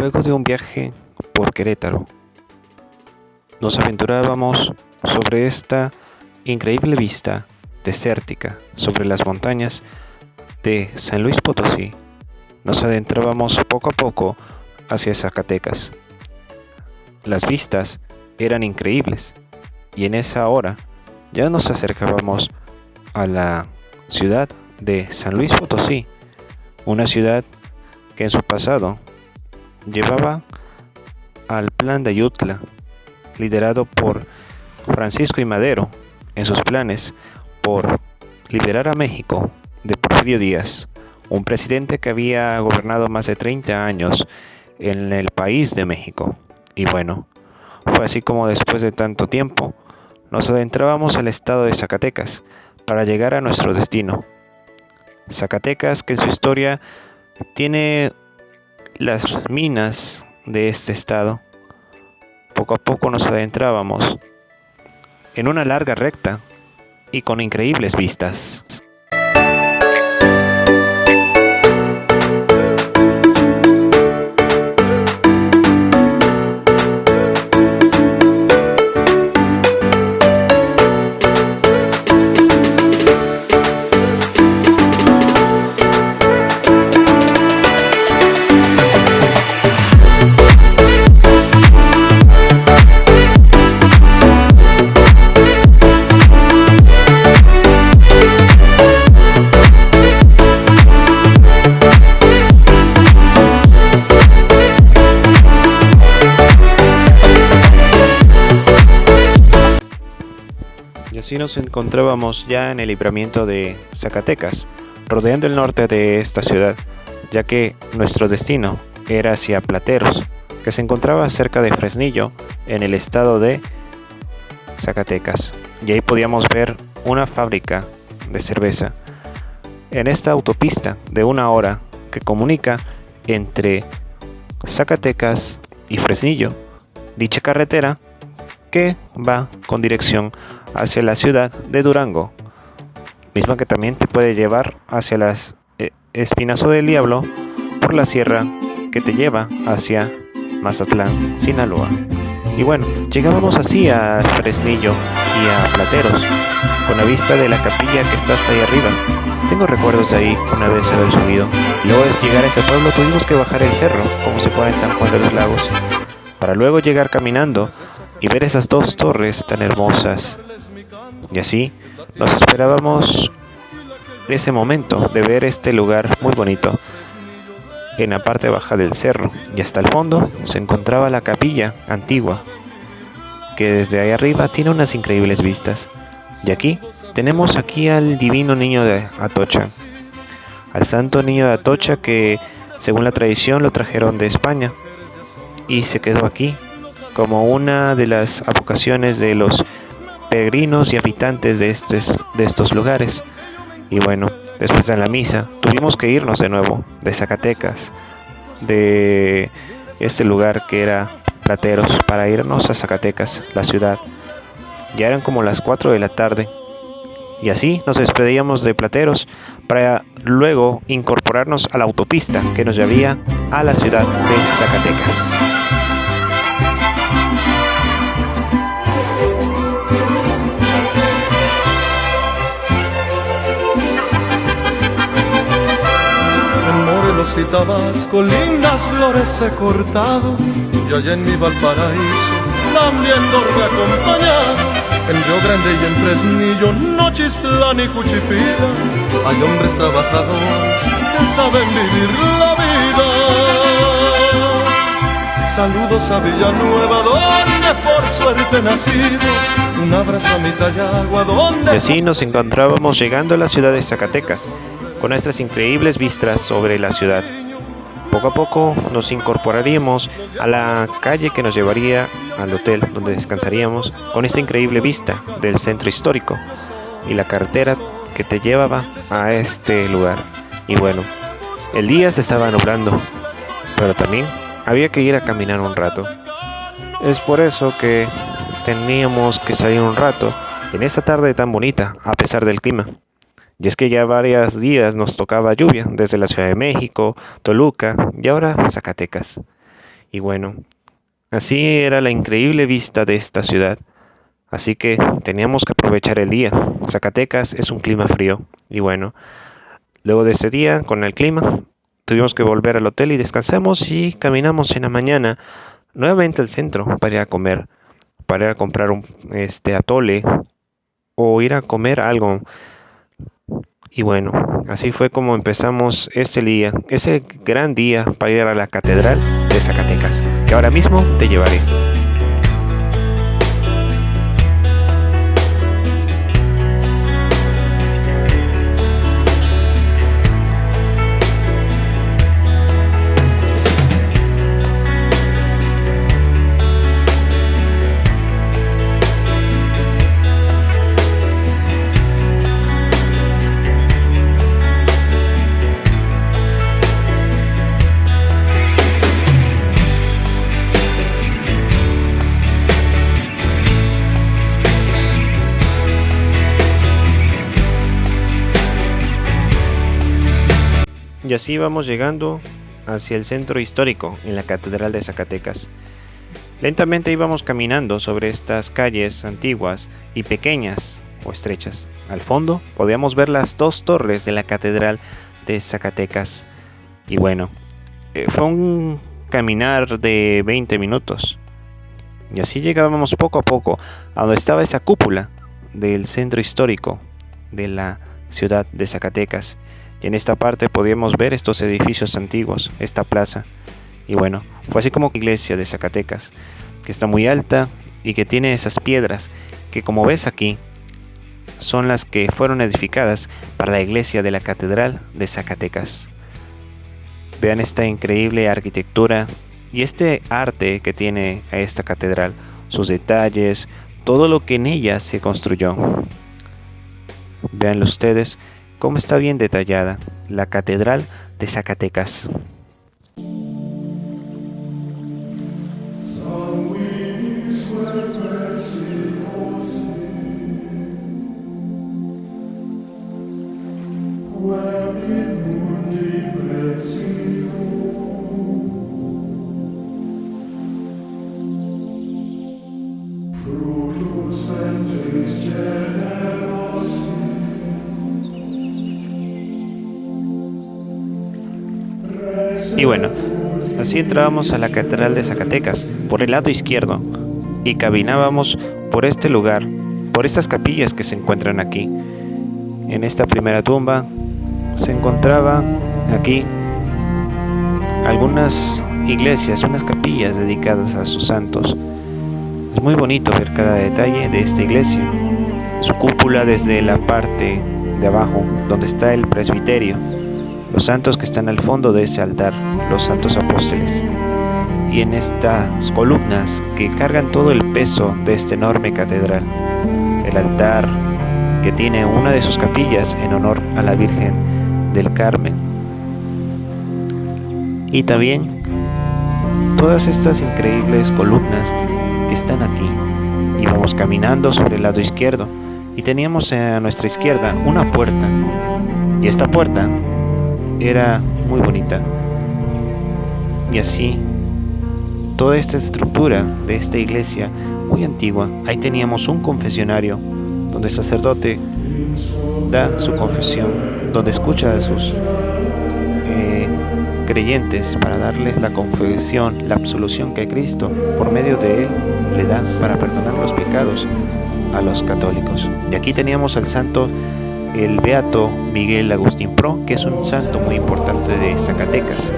Luego de un viaje por Querétaro, nos aventurábamos sobre esta increíble vista desértica sobre las montañas de San Luis Potosí. Nos adentrábamos poco a poco hacia Zacatecas. Las vistas eran increíbles y en esa hora ya nos acercábamos a la ciudad de San Luis Potosí, una ciudad que en su pasado llevaba al Plan de Ayutla, liderado por Francisco I. Madero, en sus planes por liberar a México de Porfirio Díaz, un presidente que había gobernado más de 30 años en el país de México. Y bueno, fue así como después de tanto tiempo nos adentrábamos al estado de Zacatecas para llegar a nuestro destino. Zacatecas, que en su historia tiene las minas de este estado. Poco a poco nos adentrábamos en una larga recta y con increíbles vistas. Y así nos encontrábamos ya en el libramiento de Zacatecas, rodeando el norte de esta ciudad, ya que nuestro destino era hacia Plateros, que se encontraba cerca de Fresnillo, en el estado de Zacatecas. Y ahí podíamos ver una fábrica de cerveza. En esta autopista de 1 hora que comunica entre Zacatecas y Fresnillo, dicha carretera que va con dirección hacia la ciudad de Durango, misma que también te puede llevar hacia las Espinazo del Diablo por la sierra que te lleva hacia Mazatlán, Sinaloa. Y bueno, llegábamos así a Fresnillo y a Plateros, con la vista de la capilla que está hasta ahí arriba. Tengo recuerdos de ahí una vez haber subido. Luego de llegar a ese pueblo tuvimos que bajar el cerro, como se pone en San Juan de los Lagos, para luego llegar caminando y ver esas dos torres tan hermosas. Y así nos esperábamos ese momento de ver este lugar muy bonito en la parte baja del cerro, y hasta el fondo se encontraba la capilla antigua, que desde ahí arriba tiene unas increíbles vistas. Y aquí tenemos al divino niño de Atocha, al santo niño de Atocha, que según la tradición lo trajeron de España y se quedó aquí como una de las advocaciones de los peregrinos y habitantes de estos lugares. Y bueno, después de la misa tuvimos que irnos de nuevo de Zacatecas, de este lugar que era Plateros, para irnos a Zacatecas, la ciudad. Ya eran como las 4 de la tarde y así nos despedíamos de Plateros para luego incorporarnos a la autopista que nos llevaría a la ciudad de Zacatecas. Y Tabasco, lindas flores he cortado, y allá en mi Valparaíso también dormí acompañado. En Río Grande y en Fresnillo, Nochistlán y Juchipila, hay hombres trabajadores que saben vivir la vida. Saludos a Villanueva, donde por suerte he nacido. Un abrazo a mi Tayagua, donde... Y así nos encontrábamos llegando a la ciudad de Zacatecas, con nuestras increíbles vistas sobre la ciudad. Poco a poco nos incorporaríamos a la calle que nos llevaría al hotel donde descansaríamos, con esta increíble vista del centro histórico y la carretera que te llevaba a este lugar. Y bueno, el día se estaba nublando, pero también había que ir a caminar un rato. Es por eso que teníamos que salir un rato en esta tarde tan bonita, a pesar del clima. Y es que ya varios días nos tocaba lluvia, desde la Ciudad de México, Toluca y ahora Zacatecas. Y bueno, así era la increíble vista de esta ciudad. Así que teníamos que aprovechar el día. Zacatecas es un clima frío. Y bueno, luego de ese día, con el clima, tuvimos que volver al hotel y descansamos y caminamos en la mañana nuevamente al centro para ir a comer, para ir a comprar un atole o ir a comer algo. Y bueno, así fue como empezamos ese día, ese gran día para ir a la Catedral de Zacatecas, que ahora mismo te llevaré. Y así vamos llegando hacia el centro histórico, en la Catedral de Zacatecas. Lentamente íbamos caminando sobre estas calles antiguas y pequeñas o estrechas. Al fondo podíamos ver las dos torres de la Catedral de Zacatecas. Y bueno, fue un caminar de 20 minutos. Y así llegábamos poco a poco a donde estaba esa cúpula del centro histórico de la ciudad de Zacatecas. Y en esta parte podíamos ver estos edificios antiguos, esta plaza. Y bueno, fue así como la iglesia de Zacatecas, que está muy alta y que tiene esas piedras que, como ves aquí, son las que fueron edificadas para la iglesia de la Catedral de Zacatecas. Vean esta increíble arquitectura y este arte que tiene a esta catedral, sus detalles, todo lo que en ella se construyó. Veanlo ustedes cómo está bien detallada la Catedral de Zacatecas. Y bueno, así entrábamos a la Catedral de Zacatecas por el lado izquierdo y caminábamos por este lugar, por estas capillas que se encuentran aquí. En esta primera tumba se encontraba aquí algunas iglesias, unas capillas dedicadas a sus santos. Es muy bonito ver cada detalle de esta iglesia, su cúpula desde la parte de abajo, donde está el presbiterio, los santos que están al fondo de ese altar, los santos apóstoles, y en estas columnas que cargan todo el peso de esta enorme catedral, el altar que tiene una de sus capillas en honor a la Virgen del Carmen, y también todas estas increíbles columnas que están aquí. Íbamos caminando sobre el lado izquierdo y teníamos a nuestra izquierda una puerta, y esta puerta era muy bonita. Y así toda esta estructura de esta iglesia muy antigua, ahí teníamos un confesionario donde el sacerdote da su confesión, donde escucha a sus creyentes para darles la confesión, la absolución que Cristo por medio de él le da para perdonar los pecados a los católicos. Y aquí teníamos al santo, el beato Miguel Agustín Pro, que es un santo muy importante de Zacatecas,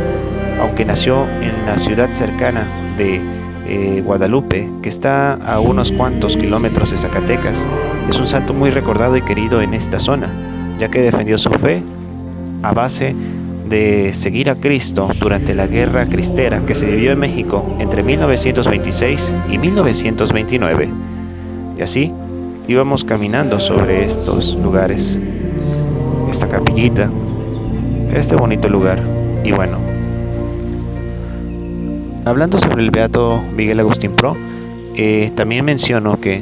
aunque nació en la ciudad cercana de Guadalupe, que está a unos cuantos kilómetros de Zacatecas. Es un santo muy recordado y querido en esta zona, ya que defendió su fe a base de seguir a Cristo durante la guerra cristera que se vivió en México entre 1926 y 1929. Y así íbamos caminando sobre estos lugares, esta capillita, este bonito lugar. Y bueno, hablando sobre el beato Miguel Agustín Pro, también menciono que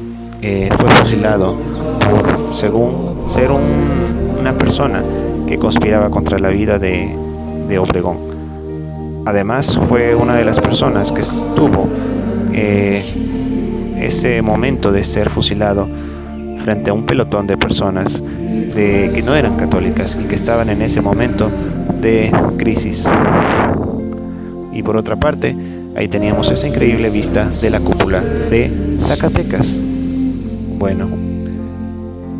fue fusilado por, según ser una persona que conspiraba contra la vida de Obregón. Además, fue una de las personas que estuvo ese momento de ser fusilado frente a un pelotón de personas que no eran católicas y que estaban en ese momento de crisis. Y por otra parte, ahí teníamos esa increíble vista de la cúpula de Zacatecas. Bueno,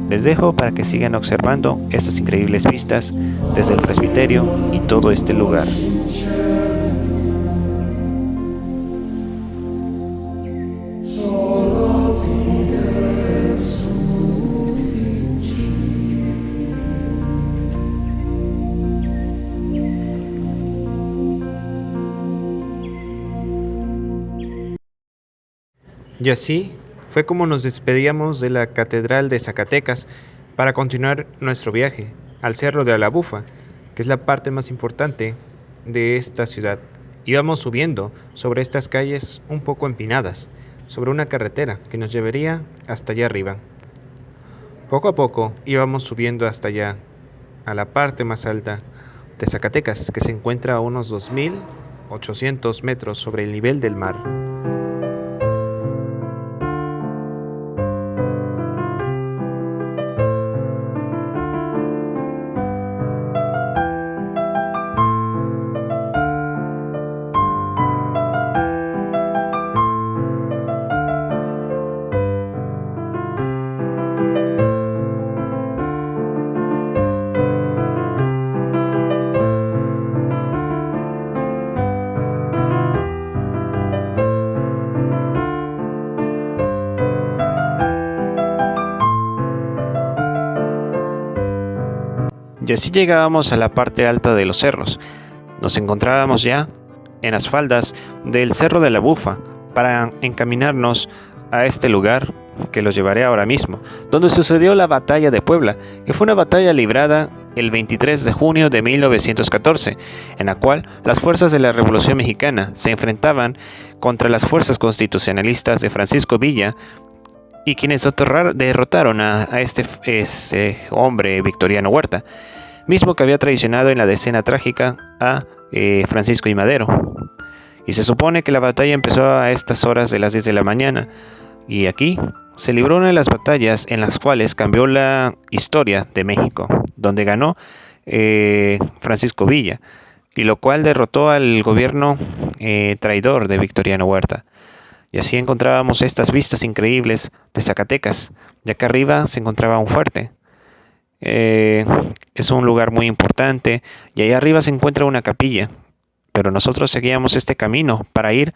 les dejo para que sigan observando estas increíbles vistas desde el presbiterio y todo este lugar. Y así fue como nos despedíamos de la Catedral de Zacatecas para continuar nuestro viaje al Cerro de la Bufa, que es la parte más importante de esta ciudad. Íbamos subiendo sobre estas calles un poco empinadas, sobre una carretera que nos llevaría hasta allá arriba. Poco a poco íbamos subiendo hasta allá, a la parte más alta de Zacatecas, que se encuentra a unos 2.800 metros sobre el nivel del mar. Y así llegábamos a la parte alta de los cerros. Nos encontrábamos ya en las faldas del Cerro de la Bufa para encaminarnos a este lugar que los llevaré ahora mismo, donde sucedió la batalla de Puebla, que fue una batalla librada el 23 de junio de 1914, en la cual las fuerzas de la Revolución Mexicana se enfrentaban contra las fuerzas constitucionalistas de Francisco Villa, y quienes derrotaron a este hombre, Victoriano Huerta, mismo que había traicionado en la decena trágica a Francisco I. Madero. Y se supone que la batalla empezó a estas horas de las 10 de la mañana, y aquí se libró una de las batallas en las cuales cambió la historia de México, donde ganó Francisco Villa, y lo cual derrotó al gobierno traidor de Victoriano Huerta. Y así encontrábamos estas vistas increíbles de Zacatecas, ya que arriba se encontraba un fuerte. Es un lugar muy importante y ahí arriba se encuentra una capilla, pero nosotros seguíamos este camino para ir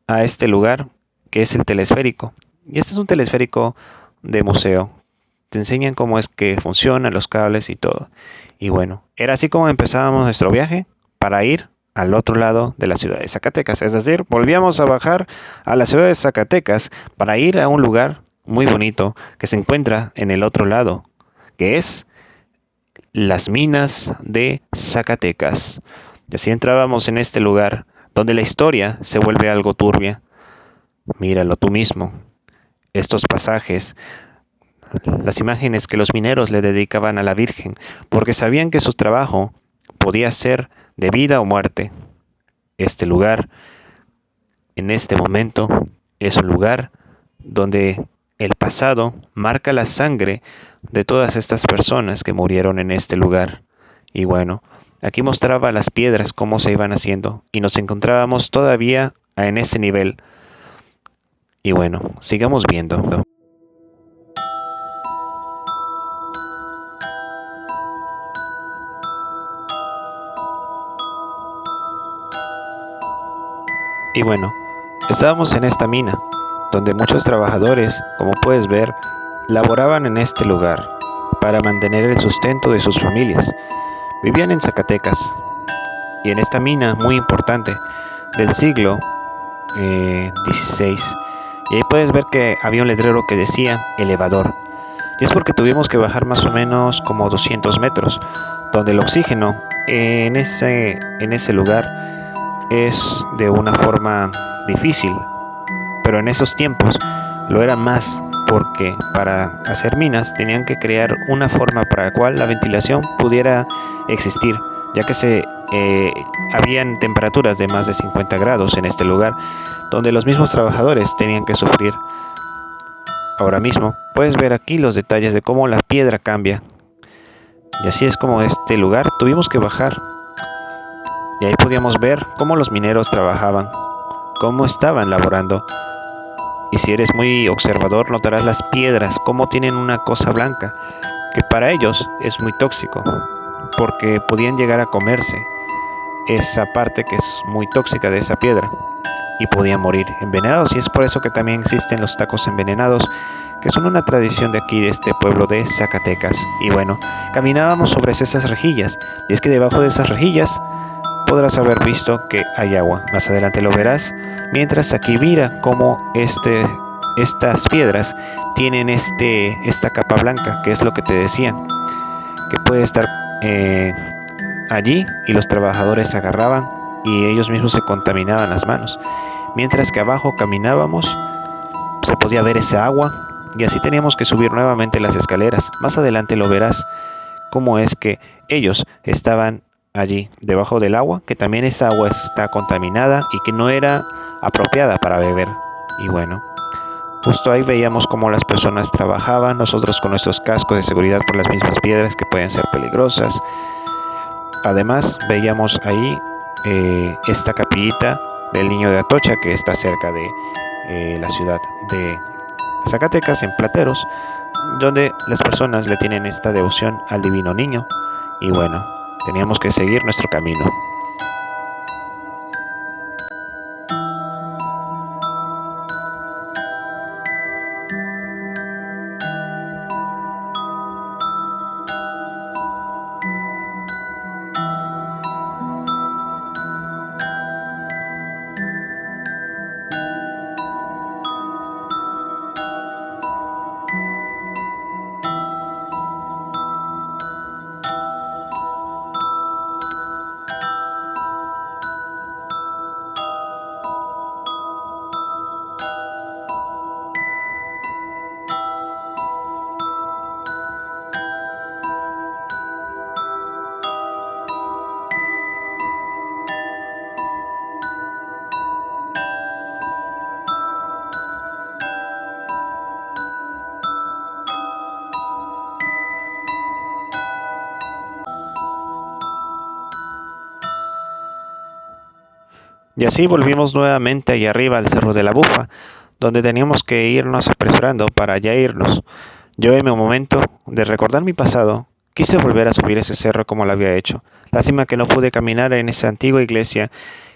a este lugar que es el telesférico. Y este es un telesférico de museo. Te enseñan cómo es que funcionan los cables y todo. Y bueno, era así como empezábamos nuestro viaje para ir al otro lado de la ciudad de Zacatecas. Es decir, volvíamos a bajar a la ciudad de Zacatecas para ir a un lugar muy bonito que se encuentra en el otro lado, que es las minas de Zacatecas. Y así entrábamos en este lugar, donde la historia se vuelve algo turbia. Míralo tú mismo. Estos pasajes, las imágenes que los mineros le dedicaban a la Virgen, porque sabían que su trabajo podía ser de vida o muerte. Este lugar, en este momento, es un lugar donde el pasado marca la sangre de todas estas personas que murieron en este lugar. Y bueno, aquí mostraba las piedras cómo se iban haciendo y nos encontrábamos todavía en ese nivel. Y bueno, sigamos viendo. Y bueno, estábamos en esta mina, donde muchos trabajadores, como puedes ver, laboraban en este lugar para mantener el sustento de sus familias. Vivían en Zacatecas y en esta mina muy importante del siglo XVI. Y ahí puedes ver que había un letrero que decía elevador. Y es porque tuvimos que bajar más o menos como 200 metros, donde el oxígeno en ese lugar es de una forma difícil, pero en esos tiempos lo era más, porque para hacer minas tenían que crear una forma para la cual la ventilación pudiera existir, ya que se habían temperaturas de más de 50 grados en este lugar, donde los mismos trabajadores tenían que sufrir. Ahora mismo puedes ver aquí los detalles de cómo la piedra cambia. Y así es como este lugar tuvimos que bajar. Y ahí podíamos ver cómo los mineros trabajaban, cómo estaban laborando. Y si eres muy observador notarás las piedras, cómo tienen una cosa blanca, que para ellos es muy tóxico, porque podían llegar a comerse esa parte que es muy tóxica de esa piedra y podían morir envenenados. Y es por eso que también existen los tacos envenenados, que son una tradición de aquí, de este pueblo de Zacatecas. Y bueno, caminábamos sobre esas rejillas, y es que debajo de esas rejillas podrás haber visto que hay agua. Más adelante lo verás. Mientras aquí mira cómo estas piedras tienen esta capa blanca, que es lo que te decía, que puede estar allí, y los trabajadores agarraban y ellos mismos se contaminaban las manos. Mientras que abajo caminábamos, se podía ver esa agua, y así teníamos que subir nuevamente las escaleras. Más adelante lo verás cómo es que ellos estaban allí debajo del agua, que también esa agua está contaminada y que no era apropiada para beber. Y bueno, justo ahí veíamos cómo las personas trabajaban, nosotros con nuestros cascos de seguridad por las mismas piedras que pueden ser peligrosas. Además veíamos ahí esta capillita del Niño de Atocha, que está cerca de la ciudad de Zacatecas, en Plateros, donde las personas le tienen esta devoción al Divino Niño. Y bueno, teníamos que seguir nuestro camino. Y así volvimos nuevamente allá arriba al Cerro de la Bufa, donde teníamos que irnos apresurando para ya irnos. Yo, en mi momento de recordar mi pasado, quise volver a subir ese cerro como lo había hecho. Lástima que no pude caminar en esa antigua iglesia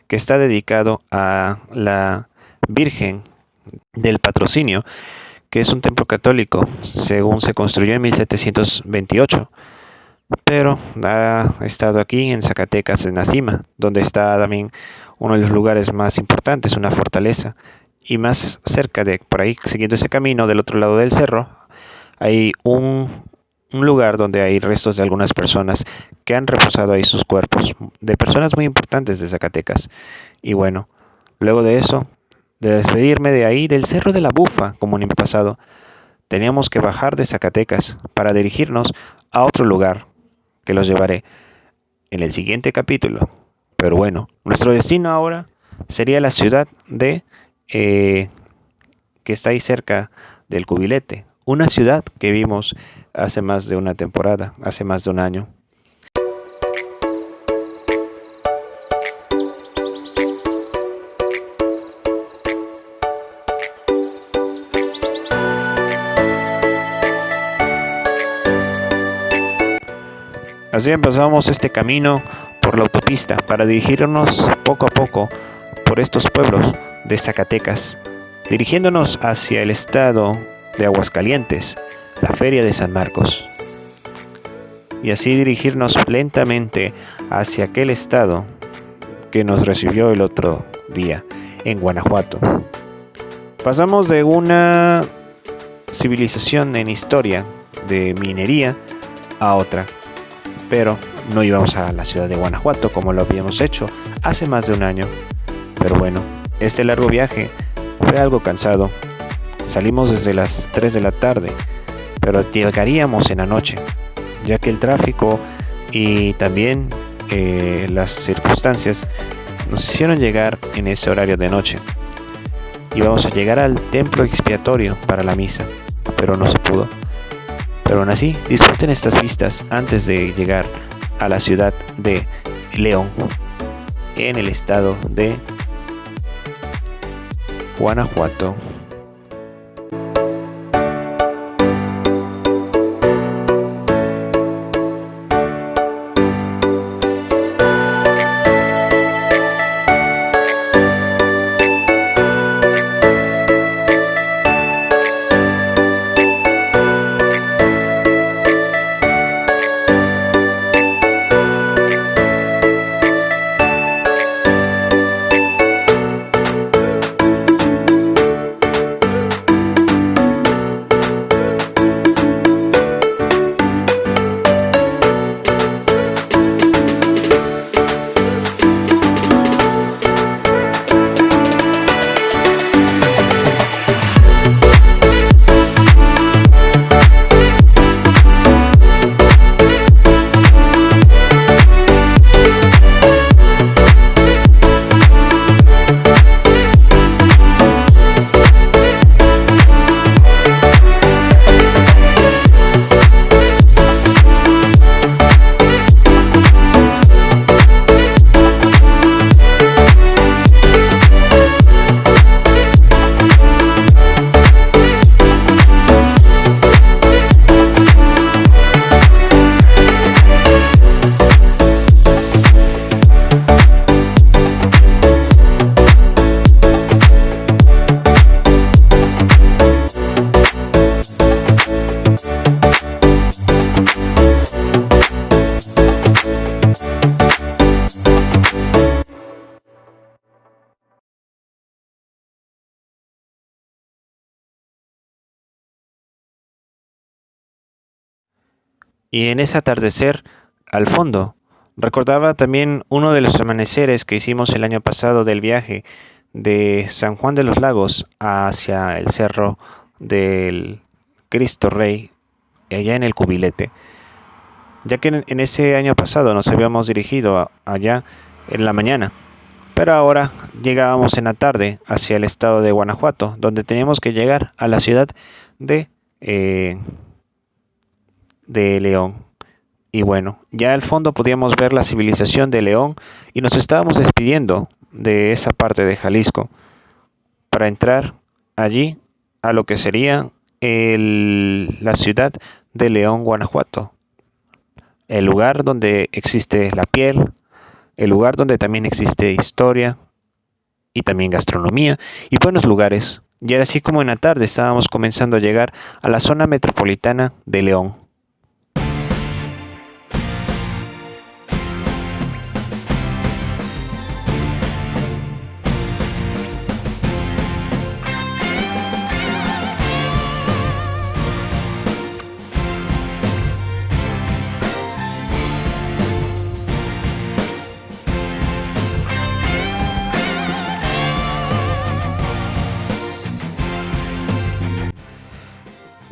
que está dedicado a la Virgen del Patrocinio, que es un templo católico, según se construyó en 1728. Pero ha estado aquí en Zacatecas, en la cima, donde está también uno de los lugares más importantes, una fortaleza. Y más cerca de, por ahí, siguiendo ese camino del otro lado del cerro, hay un lugar donde hay restos de algunas personas que han reposado ahí sus cuerpos, de personas muy importantes de Zacatecas. Y bueno, luego de eso, de despedirme de ahí, del Cerro de la Bufa, como en mi pasado, teníamos que bajar de Zacatecas para dirigirnos a otro lugar, que los llevaré en el siguiente capítulo. Pero bueno, nuestro destino ahora sería la ciudad de que está ahí cerca del Cubilete, una ciudad que vimos hace más de una temporada, hace más de un año. Así empezamos este camino por la autopista para dirigirnos poco a poco por estos pueblos de Zacatecas, dirigiéndonos hacia el estado de Aguascalientes, la Feria de San Marcos, y así dirigirnos lentamente hacia aquel estado que nos recibió el otro día, en Guanajuato. Pasamos de una civilización en historia de minería a otra, pero no íbamos a la ciudad de Guanajuato como lo habíamos hecho hace más de un año. Pero bueno, este largo viaje fue algo cansado. Salimos desde las 3 de la tarde, pero llegaríamos en la noche, ya que el tráfico y también las circunstancias nos hicieron llegar en ese horario de noche. Íbamos a llegar al templo expiatorio para la misa, pero no se pudo. Pero aún así, disfruten estas vistas antes de llegar a la ciudad de León, en el estado de Guanajuato. Y en ese atardecer, al fondo, recordaba también uno de los amaneceres que hicimos el año pasado del viaje de San Juan de los Lagos hacia el cerro del Cristo Rey, allá en el Cubilete, ya que en ese año pasado nos habíamos dirigido allá en la mañana, pero ahora llegábamos en la tarde hacia el estado de Guanajuato, donde teníamos que llegar a la ciudad de León. Y bueno, ya al fondo podíamos ver la civilización de León y nos estábamos despidiendo de esa parte de Jalisco para entrar allí a lo que sería la ciudad de León, Guanajuato, el lugar donde existe la piel, el lugar donde también existe historia y también gastronomía y buenos lugares. Y era así como en la tarde estábamos comenzando a llegar a la zona metropolitana de León.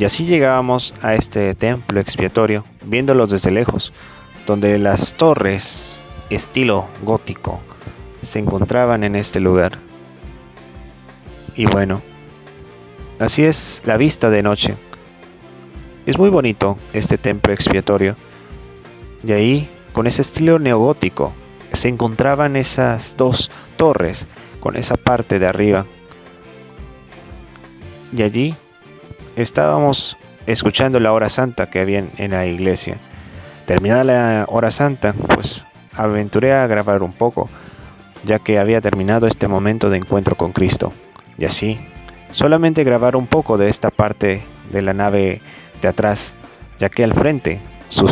Y así llegábamos a este templo expiatorio, viéndolos desde lejos, donde las torres estilo gótico se encontraban en este lugar. Y bueno, así es la vista de noche. Es muy bonito este templo expiatorio. Y ahí, con ese estilo neogótico, se encontraban esas dos torres, con esa parte de arriba. Y allí estábamos escuchando la hora santa que había en la iglesia. Terminada la hora santa, pues aventuré a grabar un poco, ya que había terminado este momento de encuentro con Cristo. Y así, solamente grabar un poco de esta parte de la nave de atrás, ya que al frente, su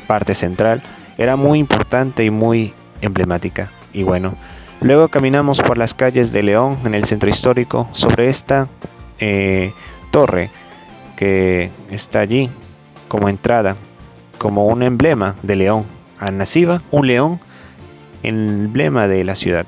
parte central, era muy importante y muy emblemática. Y bueno, luego caminamos por las calles de León, en el centro histórico, sobre esta torre que está allí como entrada, como un emblema de León. A Nasiva, un león, emblema de la ciudad.